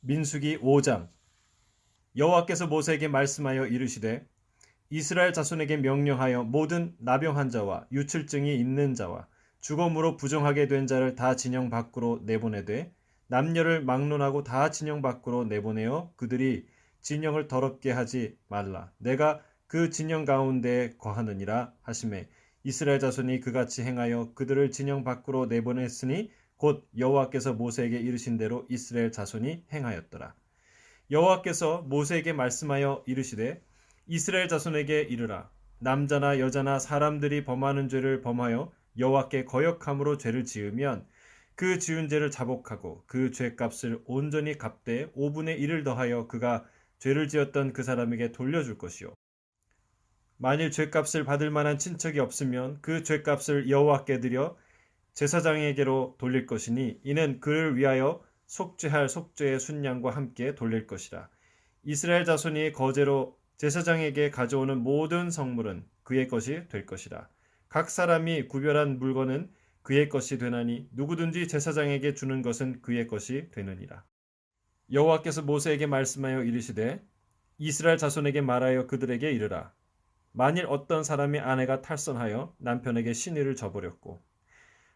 민수기 5장. 여호와께서 모세에게 말씀하여 이르시되 이스라엘 자손에게 명령하여 모든 나병한 자와 유출증이 있는 자와 죽음으로 부정하게 된 자를 다 진영 밖으로 내보내되 남녀를 막론하고 다 진영 밖으로 내보내어 그들이 진영을 더럽게 하지 말라. 내가 그 진영 가운데에 거하느니라 하시매 이스라엘 자손이 그같이 행하여 그들을 진영 밖으로 내보냈으니 곧 여호와께서 모세에게 이르신 대로 이스라엘 자손이 행하였더라. 여호와께서 모세에게 말씀하여 이르시되 이스라엘 자손에게 이르라. 남자나 여자나 사람들이 범하는 죄를 범하여 여호와께 거역함으로 죄를 지으면 그 지은 죄를 자복하고 그 죄값을 온전히 갚되 5분의 1을 더하여 그가 죄를 지었던 그 사람에게 돌려줄 것이요. 만일 죄값을 받을 만한 친척이 없으면 그 죄값을 여호와께 드려 제사장에게로 돌릴 것이니 이는 그를 위하여 속죄할 속죄의 순양과 함께 돌릴 것이라. 이스라엘 자손이 거제로 제사장에게 가져오는 모든 성물은 그의 것이 될 것이라. 각 사람이 구별한 물건은 그의 것이 되나니 누구든지 제사장에게 주는 것은 그의 것이 되느니라. 여호와께서 모세에게 말씀하여 이르시되 이스라엘 자손에게 말하여 그들에게 이르라. 만일 어떤 사람의 아내가 탈선하여 남편에게 시내를 저버렸고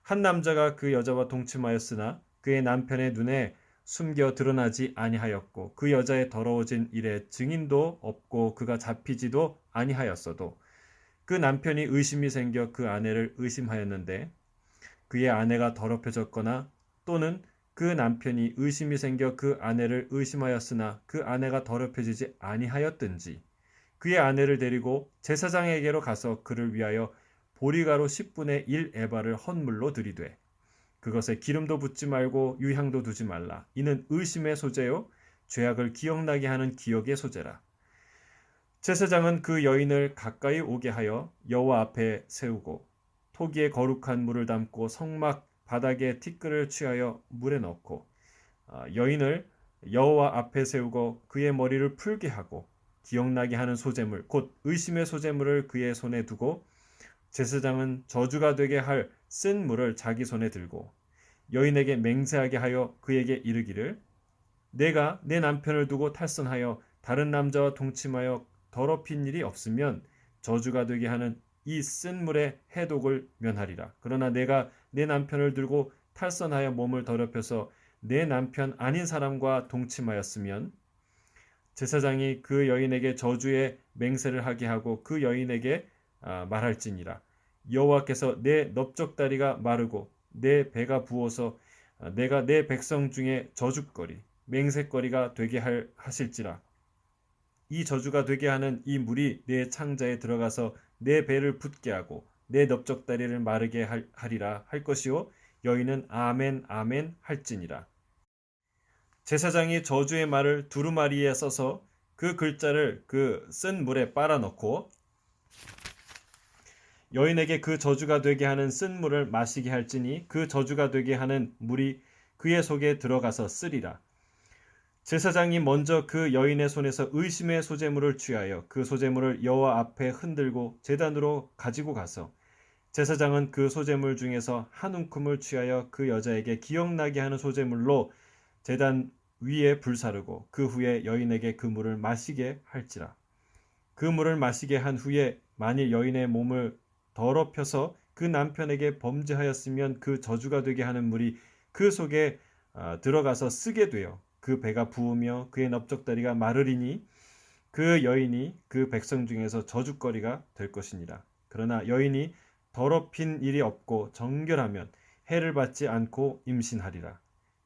한 남자가 그 여자와 동침하였으나 그의 남편의 눈에 숨겨 드러나지 아니하였고 그 여자의 더러워진 일에 증인도 없고 그가 잡히지도 아니하였어도 그 남편이 의심이 생겨 그 아내를 의심하였는데 그의 아내가 더럽혀졌거나 또는 그 남편이 의심이 생겨 그 아내를 의심하였으나 그 아내가 더럽혀지지 아니하였든지 그의 아내를 데리고 제사장에게로 가서 그를 위하여 보리가루 10분의 1 에바를 헌물로 드리되 그것에 기름도 붓지 말고 유향도 두지 말라. 이는 의심의 소재요 죄악을 기억나게 하는 기억의 소재라. 제사장은 그 여인을 가까이 오게 하여 여호와 앞에 세우고 토기에 거룩한 물을 담고 성막 바닥에 티끌을 취하여 물에 넣고 여인을 여호와 앞에 세우고 그의 머리를 풀게 하고 기억나게 하는 소재물 곧 의심의 소재물을 그의 손에 두고 제사장은 저주가 되게 할 쓴 물을 자기 손에 들고 여인에게 맹세하게 하여 그에게 이르기를 내가 내 남편을 두고 탈선하여 다른 남자와 동침하여 더럽힌 일이 없으면 저주가 되게 하는 이 쓴 물의 해독을 면하리라. 그러나 내가 내 남편을 들고 탈선하여 몸을 더럽혀서 내 남편 아닌 사람과 동침하였으면 제사장이 그 여인에게 저주의 맹세를 하게 하고 그 여인에게 말할지니라. 여호와께서 내 넓적다리가 마르고 내 배가 부어서 내가 내 백성 중에 저주거리 맹세거리가 되게 하실지라. 이 저주가 되게 하는 이 물이 내 창자에 들어가서 내 배를 붓게 하고 내 넓적다리를 마르게 하리라 할 것이요 여인은 아멘 아멘 할지니라. 제사장이 저주의 말을 두루마리에 써서 그 글자를 그 쓴 물에 빨아넣고 여인에게 그 저주가 되게 하는 쓴 물을 마시게 할지니 그 저주가 되게 하는 물이 그의 속에 들어가서 쓰리라. 제사장이 먼저 그 여인의 손에서 의심의 소재물을 취하여 그 소재물을 여호와 앞에 흔들고 제단으로 가지고 가서 제사장은 그 소재물 중에서 한 움큼을 취하여 그 여자에게 기억나게 하는 소재물로 제단 위에 불사르고 그 후에 여인에게 그 물을 마시게 할지라. 그 물을 마시게 한 후에 만일 여인의 몸을 더럽혀서 그 남편에게 범죄하였으면 그 저주가 되게 하는 물이 그 속에 들어가서 쓰게 되어 그 배가 부으며 그의 넓적다리가 마르리니 그 여인이 그 백성 중에서 저주거리가 될 것이니라. 그러나 여인이 더럽힌 일이 없고 정결하면 해를 받지 않고 임신하리라.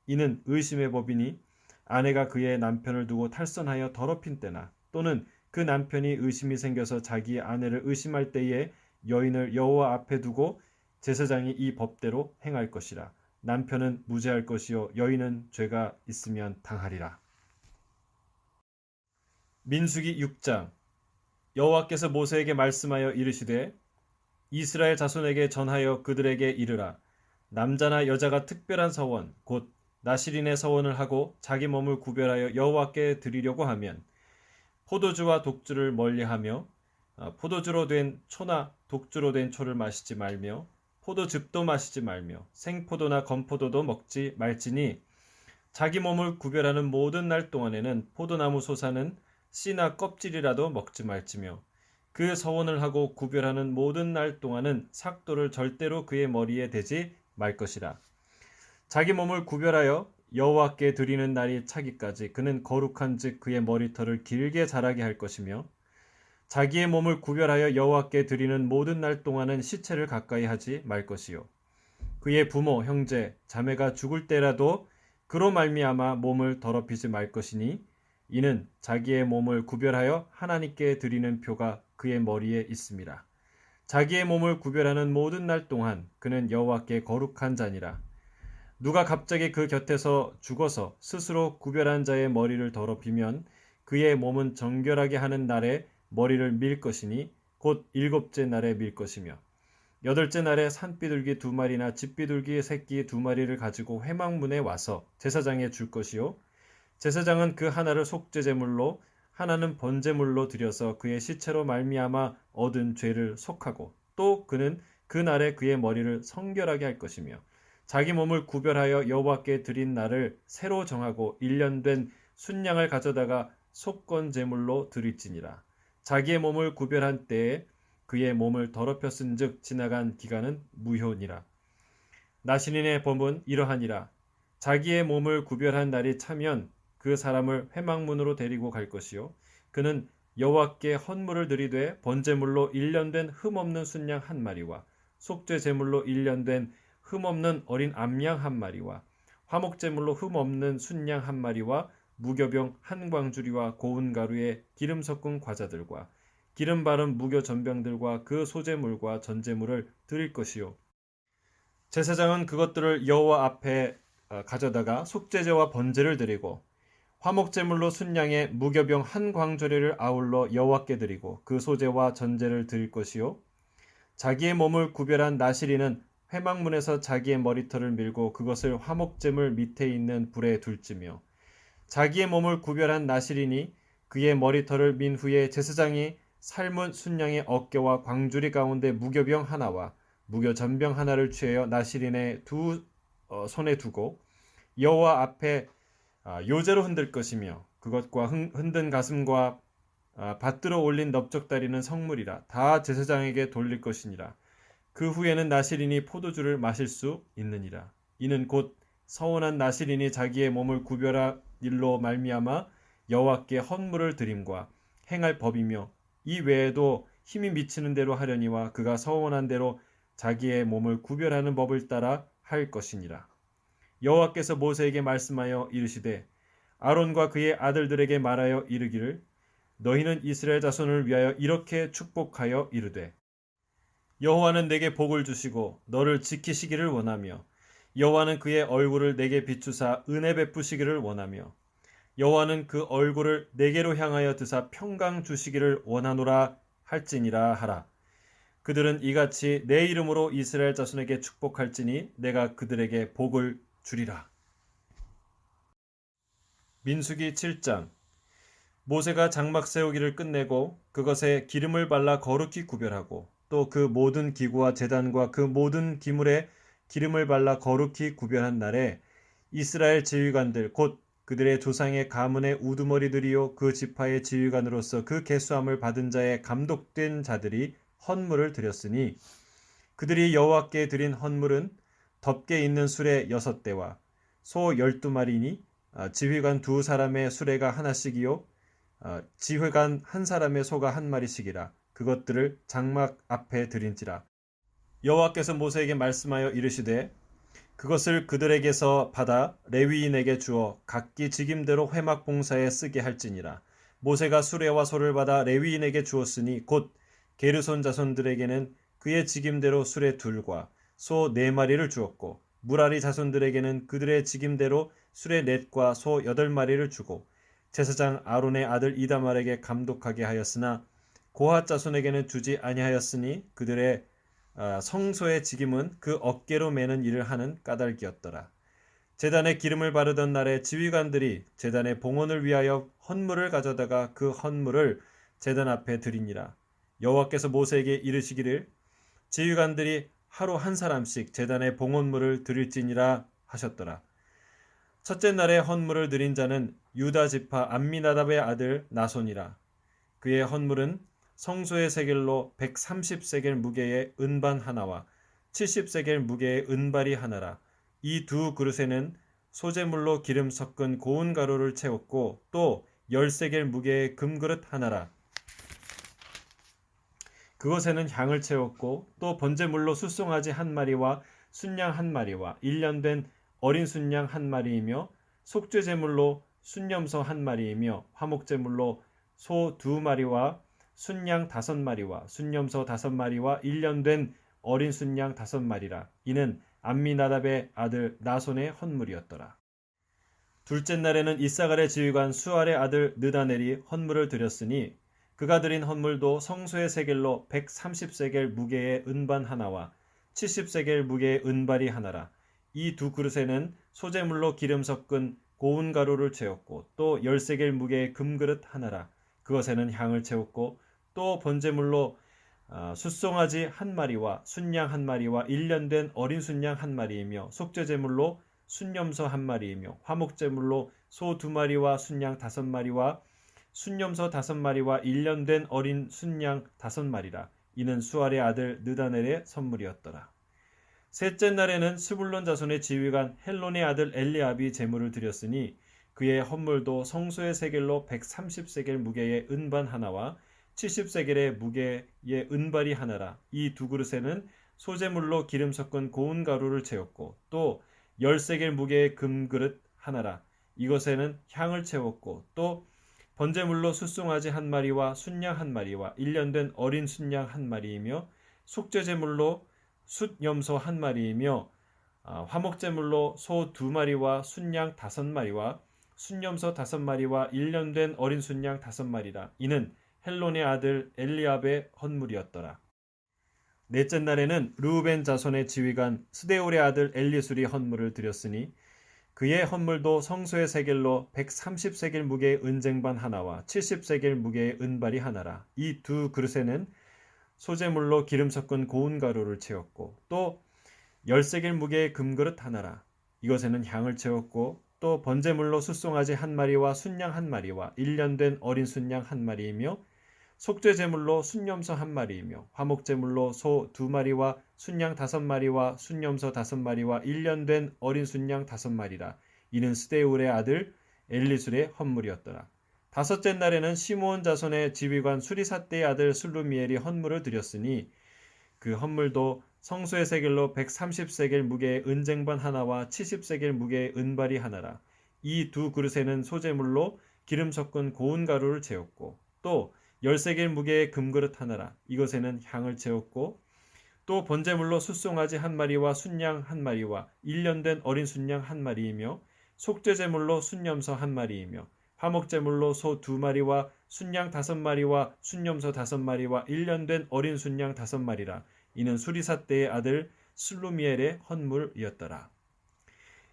이는 의심의 법이니 아내가 그의 남편을 두고 탈선하여 더럽힌 때나 또는 그 남편이 의심이 생겨서 자기 아내를 의심할 때에 여인을 여호와 앞에 두고 제사장이 이 법대로 행할 것이라. 남편은 무죄할 것이요 여인은 죄가 있으면 당하리라. 민수기 6장. 여호와께서 모세에게 말씀하여 이르시되 이스라엘 자손에게 전하여 그들에게 이르라. 남자나 여자가 특별한 서원 곧 나실인의 서원을 하고 자기 몸을 구별하여 여호와께 드리려고 하면 포도주와 독주를 멀리하며 포도주로 된 초나 독주로 된 초를 마시지 말며 포도즙도 마시지 말며 생포도나 건포도도 먹지 말지니 자기 몸을 구별하는 모든 날 동안에는 포도나무 솟아는 씨나 껍질이라도 먹지 말지며 그 서원을 하고 구별하는 모든 날 동안은 삭도를 절대로 그의 머리에 대지 말 것이라. 자기 몸을 구별하여 여호와께 드리는 날이 차기까지 그는 거룩한즉 그의 머리털을 길게 자라게 할 것이며 자기의 몸을 구별하여 여호와께 드리는 모든 날 동안은 시체를 가까이 하지 말 것이요 그의 부모 형제 자매가 죽을 때라도 그로 말미암아 몸을 더럽히지 말 것이니 이는 자기의 몸을 구별하여 하나님께 드리는 표가 그의 머리에 있음이라. 자기의 몸을 구별하는 모든 날 동안 그는 여호와께 거룩한 자니라. 누가 갑자기 그 곁에서 죽어서 스스로 구별한 자의 머리를 더럽히면 그의 몸은 정결하게 하는 날에 머리를 밀 것이니 곧 일곱째 날에 밀 것이며 여덟째 날에 산비둘기 2마리나 집비둘기 새끼 2마리를 가지고 회막문에 와서 제사장에 줄 것이요 제사장은 그 하나를 속죄제물로 하나는 번제물로 드려서 그의 시체로 말미암아 얻은 죄를 속하고 또 그는 그 날에 그의 머리를 성결하게 할 것이며 자기 몸을 구별하여 여호와께 드린 날을 새로 정하고 1년 된 순양을 가져다가 속건 제물로 드릴지니라. 자기의 몸을 구별한 때에 그의 몸을 더럽혔은즉 지나간 기간은 무효니라. 나신인의 법은 이러하니라. 자기의 몸을 구별한 날이 차면 그 사람을 회막문으로 데리고 갈 것이요 그는 여호와께 헌물을 드리되 번제물로 1년 된 흠없는 순양 1마리와 속죄 제물로 1년 된 흠없는 어린 암양 1마리와 화목제물로 흠없는 순양 1마리와 무교병 1광주리와 고운 가루에 기름 섞은 과자들과 기름 바른 무교 전병들과 그 소제물과 전제물을 드릴 것이요 제사장은 그것들을 여호와 앞에 가져다가 속죄제와 번제를 드리고 화목제물로 순양의 무교병 1광주리를 아울러 여호와께 드리고 그 소제와 전제를 드릴 것이요 자기의 몸을 구별한 나시리는 회막문에서 자기의 머리털을 밀고 그것을 화목제물 밑에 있는 불에 둘지며 자기의 몸을 구별한 나시리니 그의 머리털을 민 후에 제사장이 삶은 순양의 어깨와 광주리 가운데 무교병 하나와 무교 전병 하나를 취하여 나시린의 손에 두고 여호와 앞에 요제로 흔들 것이며 그것과 흔든 가슴과 받들어 올린 넓적다리는 성물이라 다 제사장에게 돌릴 것이니라. 그 후에는 나시린이 포도주를 마실 수 있느니라. 이는 곧 서원한 나시린이 자기의 몸을 구별할 일로 말미암아 여호와께 헌물을 드림과 행할 법이며 이 외에도 힘이 미치는 대로 하려니와 그가 서원한 대로 자기의 몸을 구별하는 법을 따라 할 것이니라. 여호와께서 모세에게 말씀하여 이르시되 아론과 그의 아들들에게 말하여 이르기를 너희는 이스라엘 자손을 위하여 이렇게 축복하여 이르되 여호와는 내게 복을 주시고 너를 지키시기를 원하며 여호와는 그의 얼굴을 내게 비추사 은혜 베푸시기를 원하며 여호와는 그 얼굴을 내게로 향하여 드사 평강 주시기를 원하노라 할지니라 하라. 그들은 이같이 내 이름으로 이스라엘 자손에게 축복할지니 내가 그들에게 복을 주리라. 민수기 7장. 모세가 장막 세우기를 끝내고 그것에 기름을 발라 거룩히 구별하고 또 그 모든 기구와 제단과 그 모든 기물에 기름을 발라 거룩히 구별한 날에 이스라엘 지휘관들 곧 그들의 조상의 가문의 우두머리들이요 그 지파의 지휘관으로서 그 계수함을 받은 자의 감독된 자들이 헌물을 드렸으니 그들이 여호와께 드린 헌물은 덮개 있는 수레 6대와 소 12마리니 지휘관 2사람의 수레가 하나씩이요 지휘관 1사람의 소가 1마리씩이라. 그것들을 장막 앞에 드린지라. 여호와께서 모세에게 말씀하여 이르시되 그것을 그들에게서 받아 레위인에게 주어 각기 직임대로 회막 봉사에 쓰게 할지니라. 모세가 수레와 소를 받아 레위인에게 주었으니 곧 게르손 자손들에게는 그의 직임대로 수레 2과 소 4마리를 주었고 무라리 자손들에게는 그들의 직임대로 수레 4과 소 8마리를 주고 제사장 아론의 아들 이다말에게 감독하게 하였으나 고핫 자손에게는 주지 아니하였으니 그들의 성소의 직임은 그 어깨로 매는 일을 하는 까닭이었더라. 제단에 기름을 바르던 날에 지휘관들이 제단의 봉헌을 위하여 헌물을 가져다가 그 헌물을 제단 앞에 드리니라. 여호와께서 모세에게 이르시기를 지휘관들이 하루 1사람씩 제단의 봉헌물을 드릴지니라 하셨더라. 첫째 날에 헌물을 드린 자는 유다 지파 암미나답의 아들 나손이라. 그의 헌물은 성소의 세겔로 130세겔 무게의 은반 하나와 70세겔 무게의 은발이 하나라. 이 두 그릇에는 소재물로 기름 섞은 고운 가루를 채웠고 또 10세겔 무게의 금그릇 하나라. 그것에는 향을 채웠고 또 번제물로 숫송아지 한 마리와 순양 한 마리와 1년 된 어린 순양 한 마리이며 속죄제물로 순염소 한 마리이며 화목제물로 소 2마리와 순양 5마리와 순염소 5마리와 1년 된 어린 순양 5마리라. 이는 암미나답의 아들 나손의 헌물이었더라. 둘째 날에는 이사갈의 지휘관 수알의 아들 느다넬이 헌물을 드렸으니 그가 드린 헌물도 성소의 세겔로 130세겔 무게의 은반 하나와 70세겔 무게의 은발이 하나라. 이 두 그릇에는 소재물로 기름 섞은 고운 가루를 채웠고 또 10세겔 무게의 금그릇 하나라. 그것에는 향을 채웠고 또 번제물로 숫송아지 한 마리와 순양 한 마리와 1년 된 어린 순양 한 마리이며 속죄제물로 순염소 한 마리이며 화목제물로 소 2마리와 순양 5마리와 순염소 5마리와 1년 된 어린 순양 5마리라. 이는 수알의 아들 느다넬의 선물이었더라. 셋째 날에는 스불론 자손의 지휘관 헬론의 아들 엘리압이 제물을 드렸으니 그의 헌물도 성소의 세겔로 130세겔 무게의 은반 하나와 70세겔의 무게의 은발이 하나라. 이 두 그릇에는 소재물로 기름 섞은 고운 가루를 채웠고 또 10세겔 무게의 금그릇 하나라. 이것에는 향을 채웠고 또 번제물로 숫송아지 한 마리와 순양 한 마리와 1년 된 어린 순양 한 마리이며 속죄제물로 숫염소 한 마리이며 화목제물로 소 2마리와 순양 5마리와 순염소 5마리와 1년 된 어린 순양 5마리라. 이는 헬론의 아들 엘리압의 헌물이었더라. 넷째 날에는 르우벤 자손의 지휘관 스데올의 아들 엘리술이 헌물을 드렸으니 그의 헌물도 성소의 세겔로 130세겔 무게의 은쟁반 하나와 70세겔 무게의 은발이 하나라. 이 두 그릇에는 소재물로 기름 섞은 고운 가루를 채웠고 또 10세겔 무게의 금그릇 하나라. 이것에는 향을 채웠고 또 번제물로 숫송아지 한 마리와 순양 한 마리와 1년 된 어린 순양 한 마리이며 속죄제물로 순염소 한 마리이며 화목제물로 소 2마리와 순양 5마리와 순염소 5마리와 1년 된 어린 순양 5마리라. 이는 스데울의 아들 엘리술의 헌물이었더라. 다섯째 날에는 시므온 자손의 지휘관 수리삿대의 아들 슬루미엘이 헌물을 드렸으니 그 헌물도 성소의 세겔로 130세겔 무게의 은쟁반 하나와 70세겔 무게의 은발이 하나라. 이 두 그릇에는 소재물로 기름 섞은 고운 가루를 채웠고 또 10세겔 무게의 금그릇 하나라. 이것에는 향을 채웠고 또 번제물로 숫송아지 한 마리와 순양 한 마리와 1년 된 어린 순양 한 마리이며 속죄제물로 순염소 한 마리이며 화목제물로 소 2마리와 순양 5마리와 순염소 5마리와 1년 된 어린 순양 5마리라. 이는 수리삿대의 아들 슬루미엘의 헌물이었더라.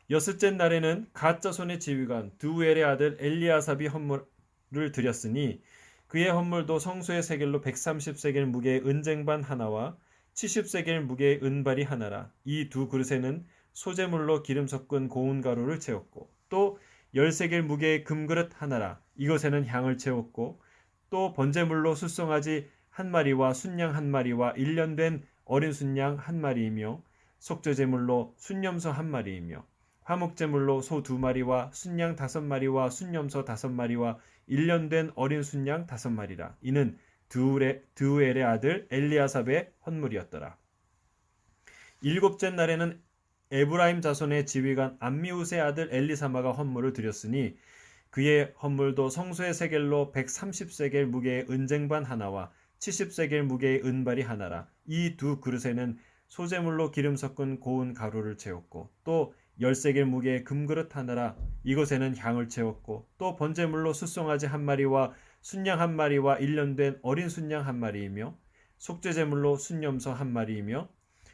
여섯째 날에는 갓 자손의 지휘관 드우엘의 아들 엘리아삽이 헌물을 드렸으니 그의 헌물도 성소의 세겔로 130세겔 무게의 은쟁반 하나와 70세겔 무게의 은발이 하나라. 이 두 그릇에는 소재물로 기름 섞은 고운 가루를 채웠고 또 10세겔 무게의 금그릇 하나라. 이것에는 향을 채웠고 또 번제물로 숫송아지 한 마리와 순양 한 마리와 1년 된 어린 순양 한 마리이며 속죄제물로 순염소 한 마리이며 화목제물로 소 2마리와 순양 5마리와 순염소 5마리와 1년 된 어린 순양 5마리라. 이는 드우엘의 아들 엘리아삽의 헌물이었더라. 일곱째 날에는 에브라임 자손의 지휘관 암미우스의 아들 엘리사마가 헌물을 드렸으니 그의 헌물도 성소의 세겔로 130세겔 무게의 은쟁반 하나와 70세겔 무게의 은발이 하나라. 이 두 그릇에는 소재물로 기름 섞은 고운 가루를 채웠고 또 10세겔 무게의 금그릇 하나라. 이것에는 향을 채웠고 또 번제물로 숫송아지 한 마리와 순양 한 마리와 1년 된 어린 순양 한 마리이며 속죄제물로 순염소 한 마리이며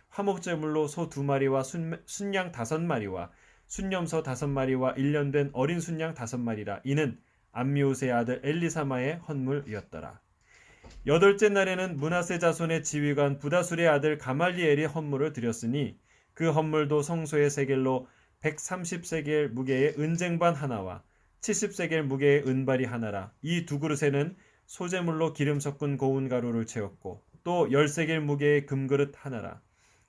화목제물로 소 2마리와 순양 5마리와 순염소 5마리와 1년 된 어린 순양 5마리라. 이는 암미우스의 아들 엘리사마의 헌물이었더라. 여덟째 날에는 므낫세 자손의 지휘관 부다술의 아들 가말리엘이 헌물을 드렸으니 그 헌물도 성소의 세겔로 130세겔 무게의 은쟁반 하나와 70세겔 무게의 은발이 하나라. 이 두 그릇에는 소재물로 기름 섞은 고운 가루를 채웠고 또 10세겔 무게의 금그릇 하나라.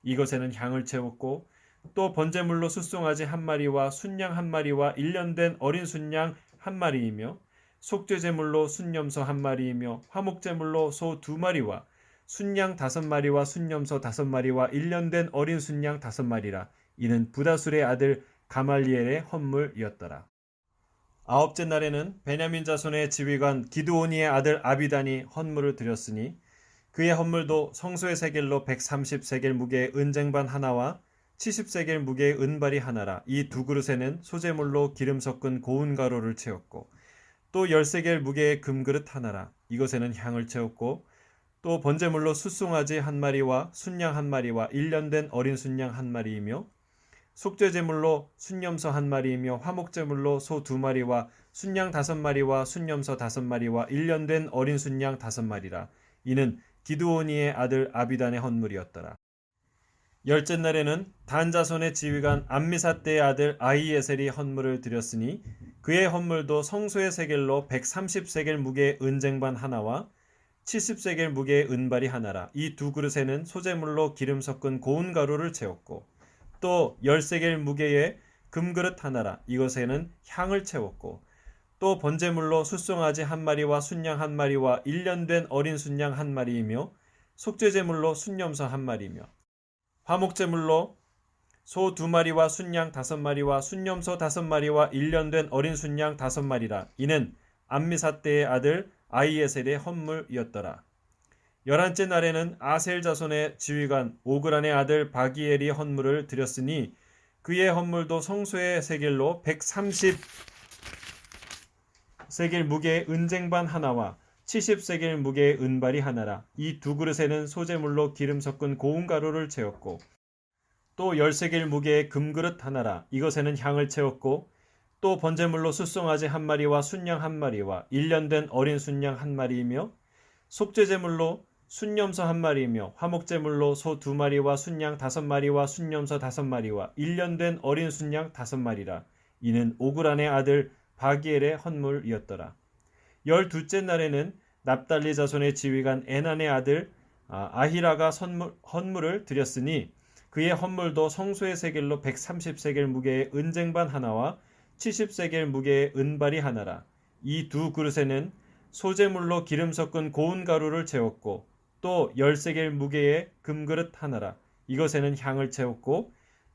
이것에는 향을 채웠고 또 번제물로 숫송아지 한 마리와 순양 한 마리와 일년된 어린 순양 한 마리이며 속죄제물로 순염소 한 마리이며 화목제물로 소 2마리와 순양 5마리와 순염소 5마리와 일년된 어린 순양 5마리라. 이는 부다술의 아들 가말리엘의 헌물이었더라. 아홉째 날에는 베냐민 자손의 지휘관 기드오니의 아들 아비단이 헌물을 드렸으니 그의 헌물도 성소의 세겔로 130세겔 무게의 은쟁반 하나와 70세겔 무게의 은발이 하나라. 이 두 그릇에는 소재물로 기름 섞은 고운 가루를 채웠고 또 10세겔 무게의 금그릇 하나라. 이것에는 향을 채웠고 또 번제물로 숫송아지 한 마리와 순양 한 마리와 일년된 어린 순양 한 마리이며 속죄제물로 순염소 한 마리이며 화목제물로 소 2마리와 순양 5마리와 순염소 5마리와 일년된 어린 순양 5마리라. 이는 기드오니의 아들 아비단의 헌물이었더라. 열째 날에는 단 자손의 지휘관 암미사대의 아들 아히에셀이 헌물을 드렸으니 그의 헌물도 성소의 세겔로 130세겔 무게의 은쟁반 하나와 70세겔 무게의 은발이 하나라. 이 두 그릇에는 소재물로 기름 섞은 고운 가루를 채웠고 또 10세겔 무게의 금그릇 하나라. 이것에는 향을 채웠고 또 번제물로 숫송아지 한 마리와 순양 한 마리와 일년된 어린 순양 한 마리이며 속죄제물로 순염소 한 마리이며 화목제물로 소 2마리와 순양 5마리와 순염소 5마리와 일년된 어린 순양 5마리라. 이는 암미사대의 아들 아히에셀의 헌물이었더라. 11째 날에는 아셀 자손의 지휘관 오그란의 아들 바기엘이 헌물을 드렸으니 그의 헌물도 성소의 세겔로 130세겔 무게의 은쟁반 하나와 70세겔 무게의 은발이 하나라. 이 두 그릇에는 소재물로 기름 섞은 고운 가루를 채웠고 또 10세겔 무게의 금그릇 하나라. 이것에는 향을 채웠고 또 번제물로 숫송아지 한 마리와 순양 한 마리와 일년된 어린 순양 한 마리이며 속죄제물로 순염소 한 마리이며 화목제물로 소 2마리와 순양 5마리와 순염소 5마리와 일년된 어린 순양 5마리라. 이는 오그란의 아들 바기엘의 헌물이었더라. 12째 날에는 납달리 자손의 지휘관 에난의 아들 아히라가 헌물을 드렸으니 그의 헌물도 성소의 세겔로 130세겔 무게의 은쟁반 하나와 70세겔 무게의 은발이 하나라. 이 두 그릇에는 소재물로 기름 섞은 고운 가루를 채웠고 또 10세겔 무게의 금그릇 하나라. 이것에는 향을 채웠고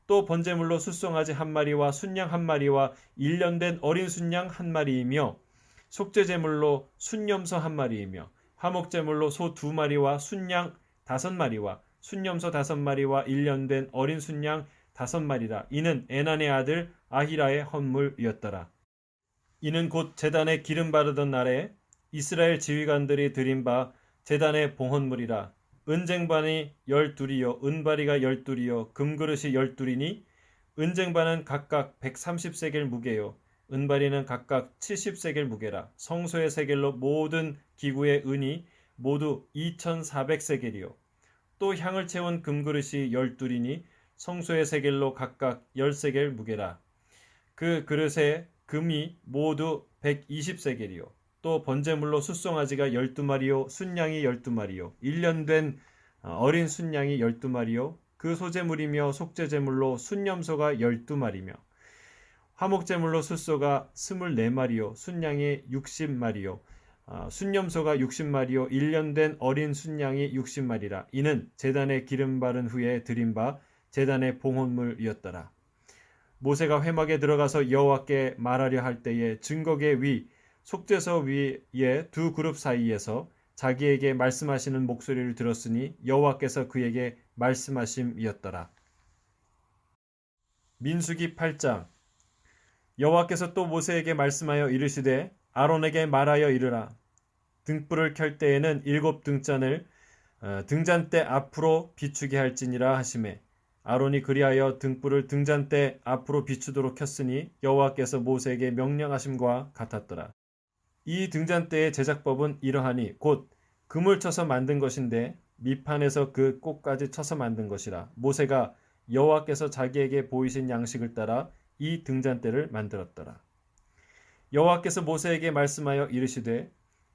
또 번제물로 숫송아지 한 마리와 순양 한 마리와 일년된 어린 순양 한 마리이며 속죄제물로 순염소 한 마리이며 화목제물로 소 2마리와 순양 5마리와 순염소 5마리와 일년된 어린 순양 5마리라. 이는 에난의 아들 아히라의 헌물이었더라. 이는 곧 제단에 기름 바르던 날에 이스라엘 지휘관들이 드린 바 제단의 봉헌물이라. 은쟁반이 12이요 은바리가 12이요 금그릇이 12이니 은쟁반은 각각 130세겔 무게요 은바리는 각각 70세겔 무게라. 성소의 세겔로 모든 기구의 은이 모두 2400세겔이요 또 향을 채운 금그릇이 12이니 성소의 세겔로 각각 10세겔 무게라. 그 그릇에 금이 모두 120세겔이요 또 번제물로 숫송아지가 12마리요 순양이 12마리요 일년된 어린 순양이 12마리요 그 소재물이며 속죄제물로 순염소가 12마리며 화목제물로 숫소가 24마리요 순양이 60마리요 순염소가 60마리요 일년된 어린 순양이 60마리라. 이는 제단에 기름 바른 후에 드린 바 제단의 봉헌물이었더라. 모세가 회막에 들어가서 여호와께 말하려 할 때에 증거계 위 속죄서 위에 두 그룹 사이에서 자기에게 말씀하시는 목소리를 들었으니 여호와께서 그에게 말씀하심이었더라. 민수기 8장. 여호와께서 또 모세에게 말씀하여 이르시되 아론에게 말하여 이르라. 등불을 켤 때에는 7등잔을 등잔대 앞으로 비추게 할지니라 하시매 아론이 그리하여 등불을 등잔대 앞으로 비추도록 켰으니 여호와께서 모세에게 명령하심과 같았더라. 이 등잔대의 제작법은 이러하니 곧 금을 쳐서 만든 것인데 밑판에서 그 꼭까지 쳐서 만든 것이라. 모세가 여호와께서 자기에게 보이신 양식을 따라 이 등잔대를 만들었더라. 여호와께서 모세에게 말씀하여 이르시되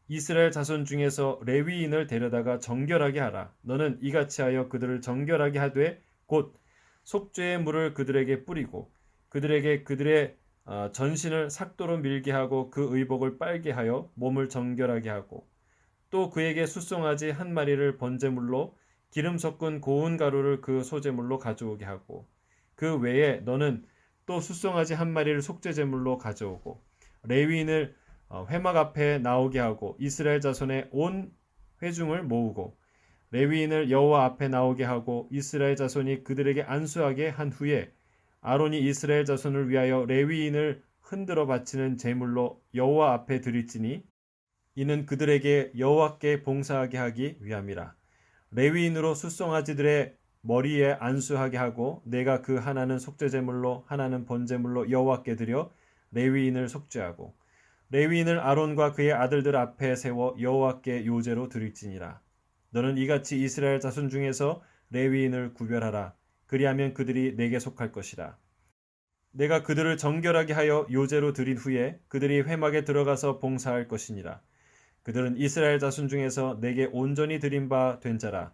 이스라엘 자손 중에서 레위인을 데려다가 정결하게 하라. 너는 이같이 하여 그들을 정결하게 하되 곧 속죄의 물을 그들에게 뿌리고 그들에게 그들의 전신을 삭도로 밀게 하고 그 의복을 빨게 하여 몸을 정결하게 하고 또 그에게 숫송아지 한 마리를 번제물로 기름 섞은 고운 가루를 그 소제물로 가져오게 하고 그 외에 너는 또 숫송아지 한 마리를 속죄제물로 가져오고 레위인을 회막 앞에 나오게 하고 이스라엘 자손의 온 회중을 모으고 레위인을 여호와 앞에 나오게 하고 이스라엘 자손이 그들에게 안수하게 한 후에 아론이 이스라엘 자손을 위하여 레위인을 흔들어 바치는 제물로 여호와 앞에 드릴지니 이는 그들에게 여호와께 봉사하게 하기 위함이라. 레위인으로 숫송아지들의 머리에 안수하게 하고 내가 그 하나는 속죄제물로 하나는 번제물로 여호와께 드려 레위인을 속죄하고 레위인을 아론과 그의 아들들 앞에 세워 여호와께 요제로 드릴지니라. 너는 이같이 이스라엘 자손 중에서 레위인을 구별하라. 그리하면 그들이 내게 속할 것이라. 내가 그들을 정결하게 하여 요제로 드린 후에 그들이 회막에 들어가서 봉사할 것이니라. 그들은 이스라엘 자손 중에서 내게 온전히 드린 바 된 자라.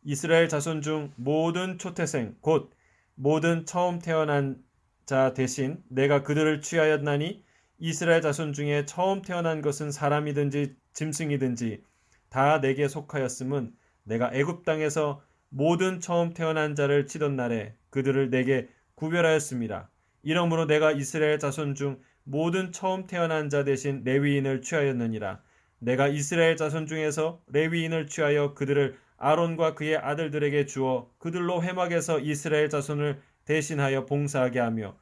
이스라엘 자손 중 모든 초태생 곧 모든 처음 태어난 자 대신 내가 그들을 취하였나니 이스라엘 자손 중에 처음 태어난 것은 사람이든지 짐승이든지 다 내게 속하였음은 내가 애굽 땅에서 모든 처음 태어난 자를 치던 날에 그들을 내게 구별하였습니다. 이러므로 내가 이스라엘 자손 중 모든 처음 태어난 자 대신 레위인을 취하였느니라. 내가 이스라엘 자손 중에서 레위인을 취하여 그들을 아론과 그의 아들들에게 주어 그들로 회막에서 이스라엘 자손을 대신하여 봉사하게 하며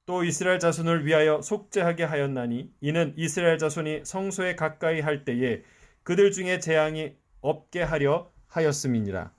또 이스라엘 자손을 위하여 속죄하게 하였나니 이는 이스라엘 자손이 성소에 가까이 할 때에 그들 중에 재앙이 없게 하려 하였음이니라.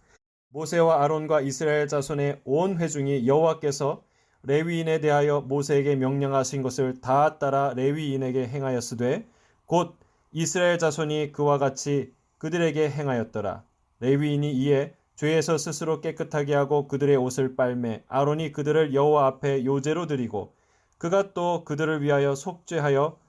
모세와 아론과 이스라엘 자손의 온 회중이 여호와께서 레위인에 대하여 모세에게 명령하신 것을 다 따라 레위인에게 행하였으되 곧 이스라엘 자손이 그와 같이 그들에게 행하였더라. 레위인이 이에 죄에서 스스로 깨끗하게 하고 그들의 옷을 빨매 아론이 그들을 여호와 앞에 요제로 드리고 그가 또 그들을 위하여 속죄하여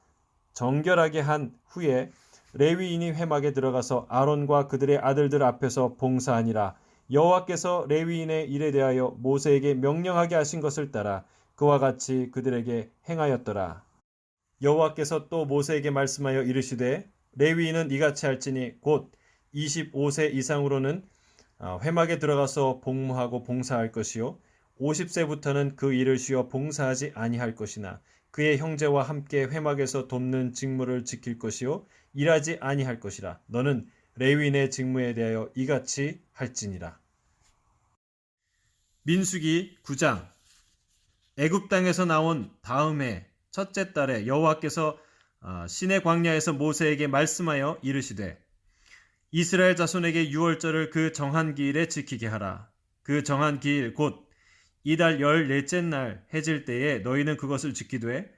정결하게 한 후에 레위인이 회막에 들어가서 아론과 그들의 아들들 앞에서 봉사하니라. 여호와께서 레위인의 일에 대하여 모세에게 명령하게 하신 것을 따라 그와 같이 그들에게 행하였더라. 여호와께서 또 모세에게 말씀하여 이르시되 레위인은 이같이 할지니 곧 25세 이상으로는 회막에 들어가서 복무하고 봉사할 것이요 50세부터는 그 일을 쉬어 봉사하지 아니할 것이나 그의 형제와 함께 회막에서 돕는 직무를 지킬 것이요 일하지 아니할 것이라. 너는 레위인의 직무에 대하여 이같이 할지니라. 민수기 9장. 애굽 땅에서 나온 다음에 첫째 달에 여호와께서 시내 광야에서 모세에게 말씀하여 이르시되 이스라엘 자손에게 유월절을 그 정한 기일에 지키게 하라. 그 정한 기일 곧 이달 14째 날 해질 때에 너희는 그것을 지키되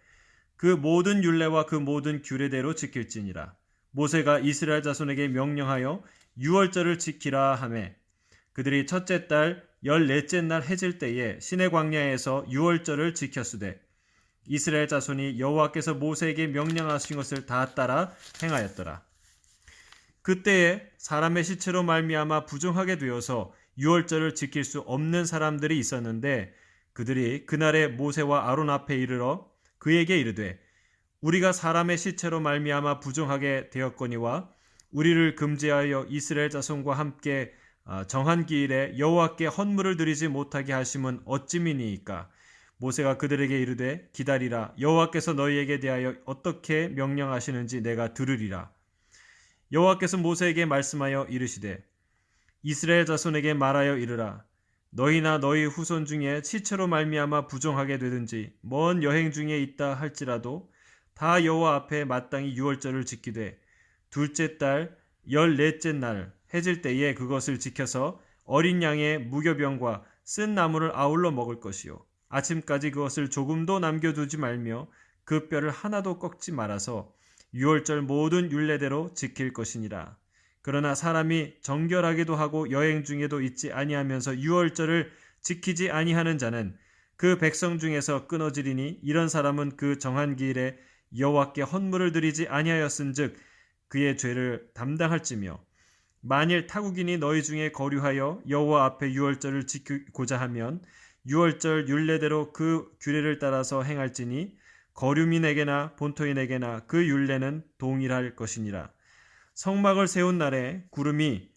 그 모든 율례와 그 모든 규례대로 지킬지니라. 모세가 이스라엘 자손에게 명령하여 유월절을 지키라 하매 그들이 첫째 달 14째 날 해질 때에 시내 광야에서 유월절을 지켰으되 이스라엘 자손이 여호와께서 모세에게 명령하신 것을 다 따라 행하였더라. 그때에 사람의 시체로 말미암아 부정하게 되어서 유월절을 지킬 수 없는 사람들이 있었는데 그들이 그날에 모세와 아론 앞에 이르러 그에게 이르되 우리가 사람의 시체로 말미암아 부정하게 되었거니와 우리를 금지하여 이스라엘 자손과 함께 정한 기일에 여호와께 헌물을 드리지 못하게 하심은 어찌미니이까. 모세가 그들에게 이르되 기다리라. 여호와께서 너희에게 대하여 어떻게 명령하시는지 내가 들으리라. 여호와께서 모세에게 말씀하여 이르시되 이스라엘 자손에게 말하여 이르라. 너희나 너희 후손 중에 시체로 말미암아 부정하게 되든지 먼 여행 중에 있다 할지라도 다 여호와 앞에 마땅히 유월절을 지키되 둘째 달 14째 날 해질 때에 그것을 지켜서 어린 양의 무교병과 쓴 나물을 아울러 먹을 것이요 아침까지 그것을 조금도 남겨두지 말며 그 뼈를 하나도 꺾지 말아서 유월절 모든 율례대로 지킬 것이니라. 그러나 사람이 정결하기도 하고 여행 중에도 있지 아니하면서 유월절을 지키지 아니하는 자는 그 백성 중에서 끊어지리니 이런 사람은 그 정한 기일에 여호와께 헌물을 드리지 아니하였은즉 그의 죄를 담당할지며 만일 타국인이 너희 중에 거류하여 여호와 앞에 유월절을 지키고자 하면 유월절 율례대로 그 규례를 따라서 행할지니 거류민에게나 본토인에게나 그 율례는 동일할 것이니라. 성막을 세운 날에 구름이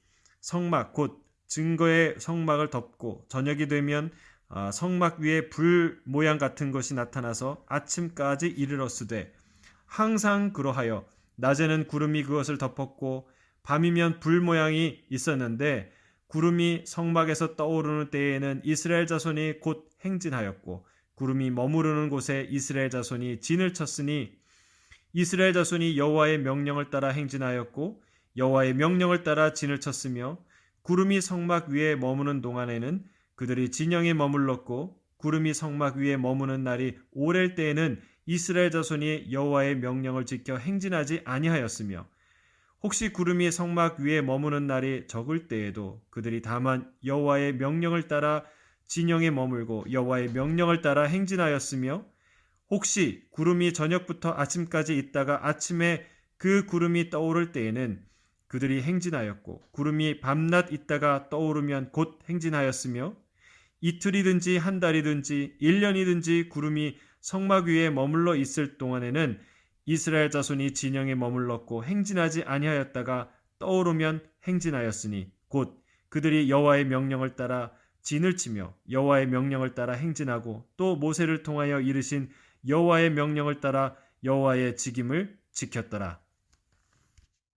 성막 곧 증거의 성막을 덮고 저녁이 되면 성막 위에 불 모양 같은 것이 나타나서 아침까지 이르렀으되 항상 그러하여 낮에는 구름이 그것을 덮었고 밤이면 불 모양이 있었는데 구름이 성막에서 떠오르는 때에는 이스라엘 자손이 곧 행진하였고 구름이 머무르는 곳에 이스라엘 자손이 진을 쳤으니 이스라엘 자손이 여호와의 명령을 따라 행진하였고 여호와의 명령을 따라 진을 쳤으며 구름이 성막 위에 머무는 동안에는 그들이 진영에 머물렀고 구름이 성막 위에 머무는 날이 오랠 때에는 이스라엘 자손이 여호와의 명령을 지켜 행진하지 아니하였으며 혹시 구름이 성막 위에 머무는 날이 적을 때에도 그들이 다만 여호와의 명령을 따라 진영에 머물고 여호와의 명령을 따라 행진하였으며 혹시 구름이 저녁부터 아침까지 있다가 아침에 그 구름이 떠오를 때에는 그들이 행진하였고 구름이 밤낮 있다가 떠오르면 곧 행진하였으며 이틀이든지 한 달이든지 1년이든지 구름이 성막 위에 머물러 있을 동안에는 이스라엘 자손이 진영에 머물렀고 행진하지 아니하였다가 떠오르면 행진하였으니 곧 그들이 여호와의 명령을 따라 진을 치며 여호와의 명령을 따라 행진하고 또 모세를 통하여 이르신 여호와의 명령을 따라 여호와의 직임을 지켰더라.